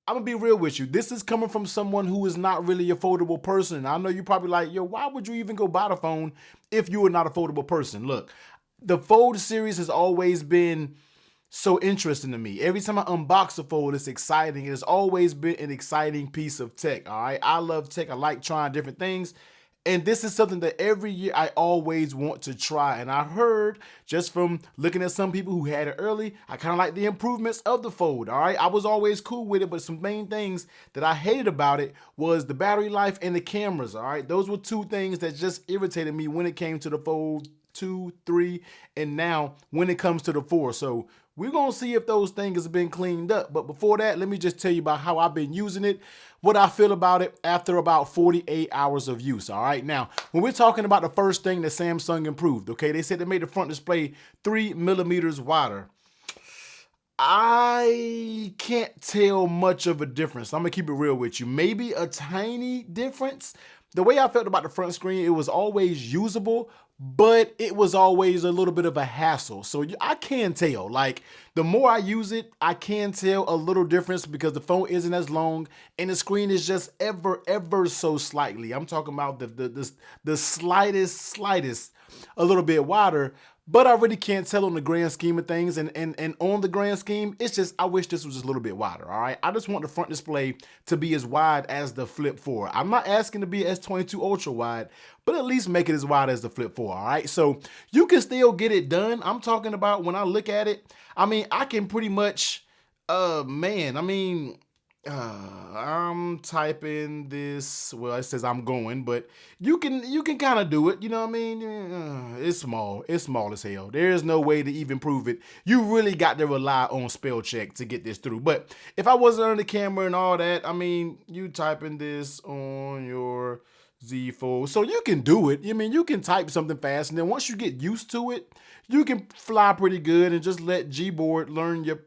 I'm gonna be real with you. This is coming from someone who is not really a foldable person. I know you're probably like, yo, why would you even go buy the phone if you were not a foldable person? Look, the Fold series has always been so interesting to me. Every time I unbox a fold, it's exciting. It has always been an exciting piece of tech. All right. I love tech. I like trying different things. And this is something that every year I always want to try. And I heard just from looking at some people who had it early, I kind of like the improvements of the Fold. All right. I was always cool with it, but some main things that I hated about it was the battery life and the cameras. All right. Those were two things that just irritated me when it came to the Fold 2, 3, and now when it comes to the 4. So we're going to see if those things have been cleaned up. But before that, let me just tell you about how I've been using it, what I feel about it after about 48 hours of use. All right. Now, when we're talking about the first thing that Samsung improved, okay, they said they made the front display 3 millimeters wider. I can't tell much of a difference. I'm going to keep it real with you. Maybe a tiny difference. The way I felt about the front screen, it was always usable, but it was always a little bit of a hassle. So I can tell, like, the more I use it, I can tell a little difference because the phone isn't as long and the screen is just ever so slightly. I'm talking about the slightest a little bit wider. But I really can't tell on the grand scheme of things. And on the grand scheme, it's just, I wish this was just a little bit wider, all right? I just want the front display to be as wide as the Flip 4. I'm not asking to be S22 ultra wide, but at least make it as wide as the Flip 4, all right? So you can still get it done. I'm talking about when I look at it, I mean, I can pretty much, I'm typing this. Well, it says I'm going, but you can kind of do it. You know what I mean? It's small. It's small as hell. There is no way to even prove it. You really got to rely on spell check to get this through. But if I wasn't under the camera and all that, I mean, you typing this on your Z Fold, so you can do it. I mean, you can type something fast, and then once you get used to it, you can fly pretty good and just let Gboard learn your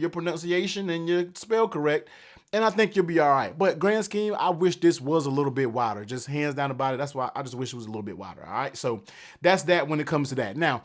pronunciation and your spell correct. And I think you'll be all right. But grand scheme, I wish this was a little bit wider. Just hands down about it. That's why I just wish it was a little bit wider. All right. So that's that when it comes to that. Now,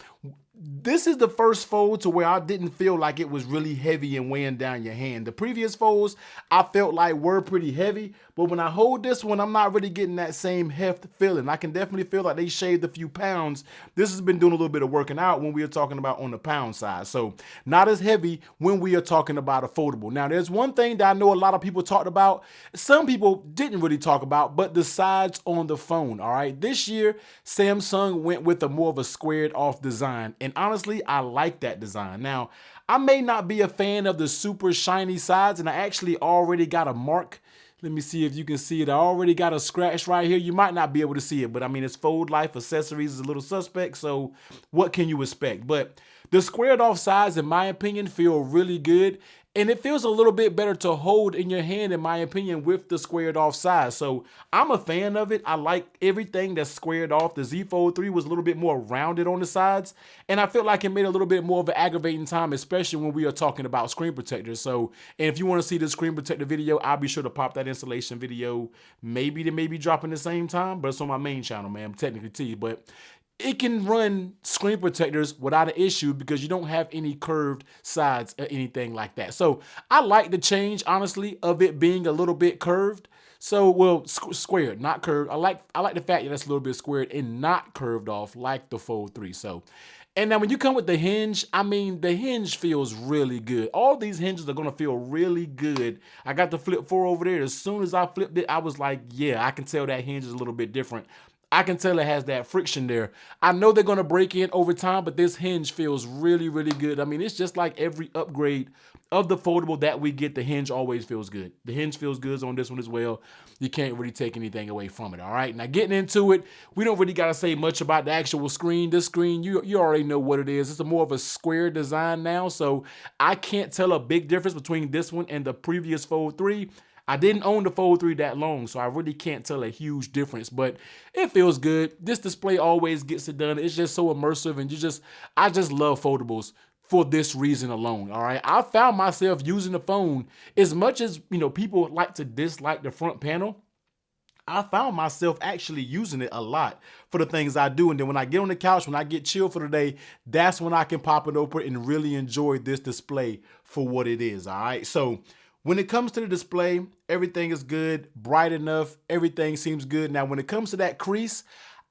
this is the first fold to where I didn't feel like it was really heavy and weighing down your hand. The previous folds I felt like were pretty heavy, but when I hold this one, I'm not really getting that same heft feeling. I can definitely feel like they shaved a few pounds. This has been doing a little bit of working out when we are talking about on the pound side. So not as heavy when we are talking about a foldable. Now, there's one thing that I know a lot of people talked about. Some people didn't really talk about, but the sides on the phone. All right. This year, Samsung went with a more of a squared off design. And honestly, I like that design. Now, I may not be a fan of the super shiny sides, and I actually already got a mark. Let me see if you can see it. I already got a scratch right here. You might not be able to see it, but I mean, it's Fold Life Accessories is a little suspect, so what can you expect? But the squared off sides, in my opinion, feel really good. And it feels a little bit better to hold in your hand, in my opinion, with the squared off sides. So I'm a fan of it. I like everything that's squared off. The Z Fold 3 was a little bit more rounded on the sides. And I feel like it made a little bit more of an aggravating time, especially when we are talking about screen protectors. So, and if you want to see the screen protector video, I'll be sure to pop that installation video. Maybe they may be dropping the same time, but it's on my main channel, man. Technically T. But it can run screen protectors without an issue because you don't have any curved sides or anything like that. So I like the change, honestly, of it being a little bit curved. So, well, squared, not curved. I like the fact that it's a little bit squared and not curved off like the Fold 3. So, and now when you come with the hinge, I mean, the hinge feels really good. All these hinges are going to feel really good. I got the Flip 4 over there. As soon as I flipped it, I was like, yeah, I can tell that hinge is a little bit different. I can tell it has that friction there. I know they're going to break in over time, but this hinge feels really, really good. I mean, it's just like every upgrade of the foldable that we get, the hinge always feels good. The hinge feels good on this one as well. You can't really take anything away from it, all right? Now, getting into it, we don't really got to say much about the actual screen. This screen, you already know what it is. It's a more of a square design now, so I can't tell a big difference between this one and the previous Fold 3. I didn't own the Fold 3 that long, so I really can't tell a huge difference, but it feels good. This display always gets it done. It's just so immersive, and I just love foldables for this reason alone, all right? I found myself using the phone as much as, people like to dislike the front panel. I found myself actually using it a lot for the things I do. And then when I get on the couch, when I get chill for the day, that's when I can pop it open and really enjoy this display for what it is, all right? So When it comes to the display, everything is good, bright enough, everything seems good. Now, when it comes to that crease,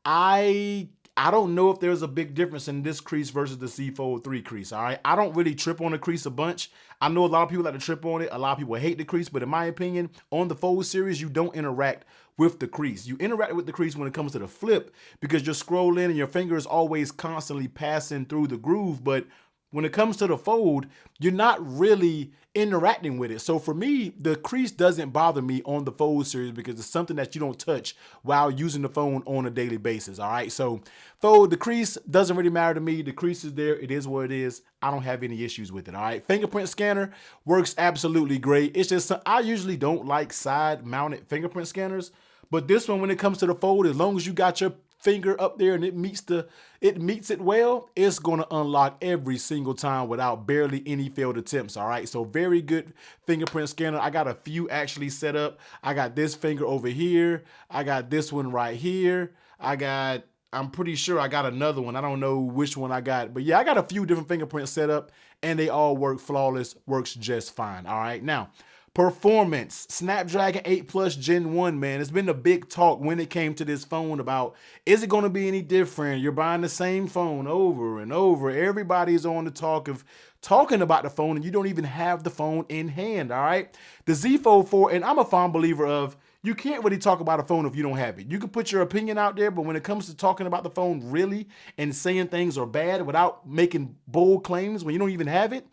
I I don't know if there's a big difference in this crease versus the Z Fold 3 crease. All right. I don't really trip on the crease a bunch. I know a lot of people like to trip on it. A lot of people hate the crease, but in my opinion, on the Fold series, you don't interact with the crease. You interact with the crease when it comes to the flip because you're scrolling and your finger is always constantly passing through the groove. But when it comes to the Fold, you're not really interacting with it. So for me, the crease doesn't bother me on the Fold series because it's something that you don't touch while using the phone on a daily basis. All right. So Fold, the crease doesn't really matter to me. The crease is there. It is what it is. I don't have any issues with it. All right. Fingerprint scanner works absolutely great. It's just, I usually don't like side mounted fingerprint scanners, but this one, when it comes to the Fold, as long as you got your finger up there and it meets it well, it's going to unlock every single time without barely any failed attempts. All right. So very good fingerprint scanner. I got a few actually set up. I got this finger over here. I got this one right here. I'm pretty sure I got another one. I don't know which one I got, but yeah, I got a few different fingerprints set up and they all work flawless, works just fine. All right. Now, performance, Snapdragon 8 Plus Gen 1, man. It's been a big talk when it came to this phone about, is it going to be any different? You're buying the same phone over and over. Everybody's on the talk of talking about the phone and you don't even have the phone in hand, all right? The Z Fold 4, and I'm a fond believer of, you can't really talk about a phone if you don't have it. You can put your opinion out there, but when it comes to talking about the phone really and saying things are bad without making bold claims when you don't even have it,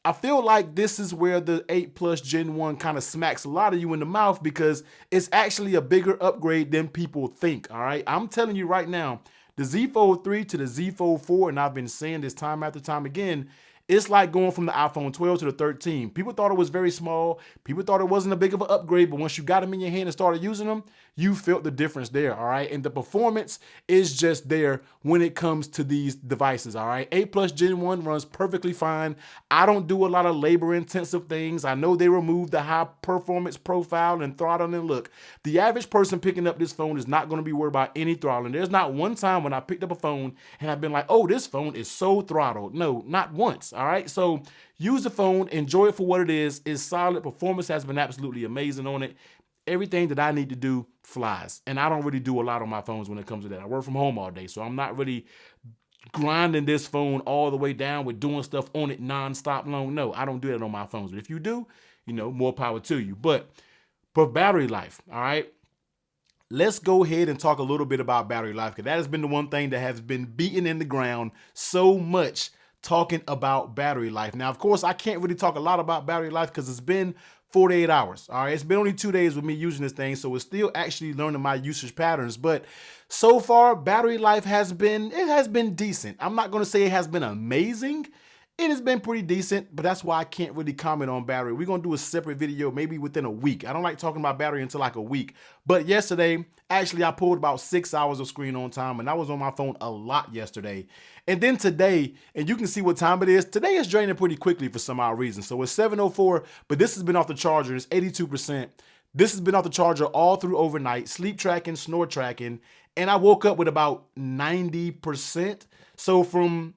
I feel like this is where the 8 Plus Gen 1 kind of smacks a lot of you in the mouth because it's actually a bigger upgrade than people think, all right? I'm telling you right now, the Z Fold 3 to the Z Fold 4, and I've been saying this time after time again, it's like going from the iPhone 12 to the 13. People thought it was very small. People thought it wasn't a big of an upgrade, but once you got them in your hand and started using them, you felt the difference there, all right? And the performance is just there when it comes to these devices, all right? 8 Plus Gen 1 runs perfectly fine. I don't do a lot of labor-intensive things. I know they removed the high-performance profile and throttling. And look, the average person picking up this phone is not going to be worried about any throttling. There's not one time when I picked up a phone and I've been like, oh, this phone is so throttled. No, not once. All right. So use the phone, enjoy it for what it is. It's solid. Performance has been absolutely amazing on it. Everything that I need to do flies. And I don't really do a lot on my phones when it comes to that. I work from home all day. So I'm not really grinding this phone all the way down with doing stuff on it nonstop long. No, I don't do that on my phones. But if you do, more power to you. But for battery life, all right, let's go ahead and talk a little bit about battery life because that has been the one thing that has been beaten in the ground so much, talking about battery life. Now, of course, I can't really talk a lot about battery life because it's been 48 hours. All right. It's been only 2 days with me using this thing. So it's still actually learning my usage patterns. But so far, battery life has been decent. I'm not going to say it has been amazing. It has been pretty decent, but that's why I can't really comment on battery. We're going to do a separate video maybe within a week. I don't like talking about battery until like a week. But yesterday, actually, I pulled about 6 hours of screen on time, and I was on my phone a lot yesterday. And then today, and you can see what time it is, today is draining pretty quickly for some odd reason. So it's 7:04, but this has been off the charger. It's 82%. This has been off the charger all through overnight, sleep tracking, snore tracking, and I woke up with about 90%. So from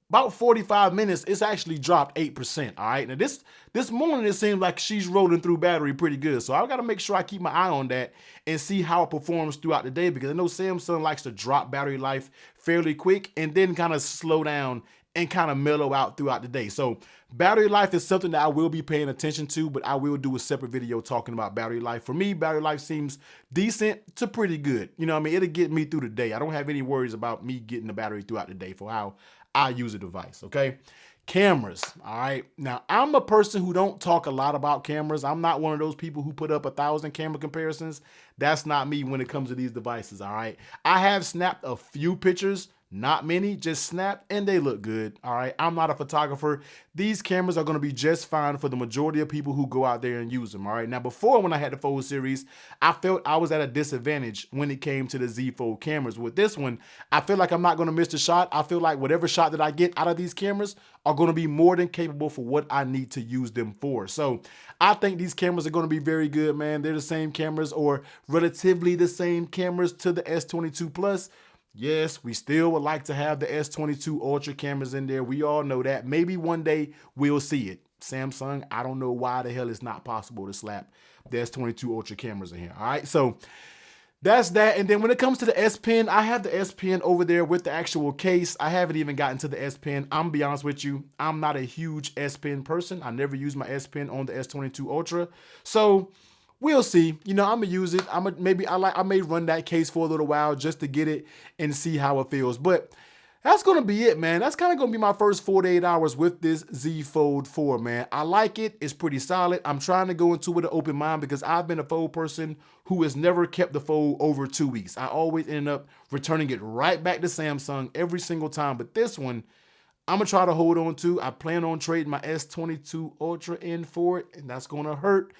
about 45 minutes, it's actually dropped 8%. All right. Now this morning, it seems like she's rolling through battery pretty good. So I got to make sure I keep my eye on that and see how it performs throughout the day because I know Samsung likes to drop battery life fairly quick and then kind of slow down and kind of mellow out throughout the day. So battery life is something that I will be paying attention to, but I will do a separate video talking about battery life. For me, battery life seems decent to pretty good. You know what I mean? It'll get me through the day. I don't have any worries about me getting the battery throughout the day for how I use a device, okay? Cameras, all right? Now, I'm a person who don't talk a lot about cameras. I'm not one of those people who put up 1,000 camera comparisons. That's not me when it comes to these devices, all right? I have snapped a few pictures, not many, just snapped, and they look good, all right? I'm not a photographer. These cameras are going to be just fine for the majority of people who go out there and use them, all right? Now, before when I had the Fold series, I felt I was at a disadvantage when it came to the Z Fold cameras. With this one, I feel like I'm not going to miss the shot. I feel like whatever shot that I get out of these cameras are going to be more than capable for what I need to use them for. So I think these cameras are going to be very good, man. They're the same cameras or relatively the same cameras to the S22 Plus. Yes, we still would like to have the S22 Ultra cameras in there. We all know that. Maybe one day we'll see it. Samsung, I don't know why the hell it's not possible to slap the S22 Ultra cameras in here. All right, so that's that. And then when it comes to the S Pen, I have the S Pen over there with the actual case. I haven't even gotten to the S Pen. I'm gonna be honest with you, I'm not a huge S Pen person. I never use my S Pen on the S22 Ultra. So we'll see. You know, I'm gonna use it. I may run that case for a little while just to get it and see how it feels. But that's gonna be it, man. That's kind of gonna be my first 48 hours with this Z Fold 4, man. I like it. It's pretty solid. I'm trying to go into it with an open mind because I've been a Fold person who has never kept the Fold over 2 weeks. I always end up returning it right back to Samsung every single time. But this one, I'm gonna try to hold on to. I plan on trading my S22 Ultra in for it, and that's gonna hurt.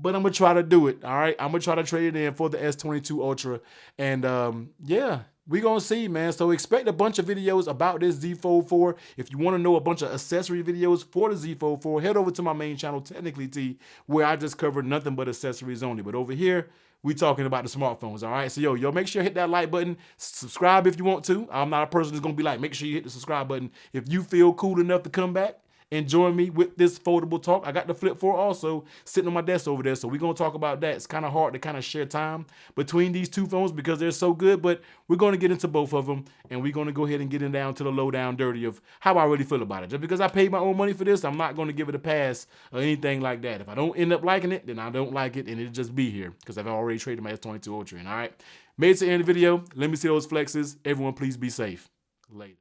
But I'm gonna try to do it. All right, I'm gonna try to trade it in for the S22 Ultra, and yeah, we gonna see, man. So expect a bunch of videos about this Z Fold 4. If you want to know a bunch of accessory videos for the Z Fold 4, head over to my main channel, Technically T, where I just covered nothing but accessories only. But over here, we talking about the smartphones. All right, so yo, make sure you hit that like button, subscribe if you want to. I'm not a person that's gonna be like, make sure you hit the subscribe button if you feel cool enough to come back and join me with this foldable talk. I got the Flip 4 also sitting on my desk over there, so we're going to talk about that. It's kind of hard to kind of share time between these two phones because they're so good, but we're going to get into both of them, and we're going to go ahead and get in down to the low down dirty of how I really feel about it. Just because I paid my own money for this, I'm not going to give it a pass or anything like that. If I don't end up liking it, then I don't like it, and it'll just be here because I've already traded my S22 Ultra in, all right? Made it to the end of the video. Let me see those flexes. Everyone, please be safe. Later.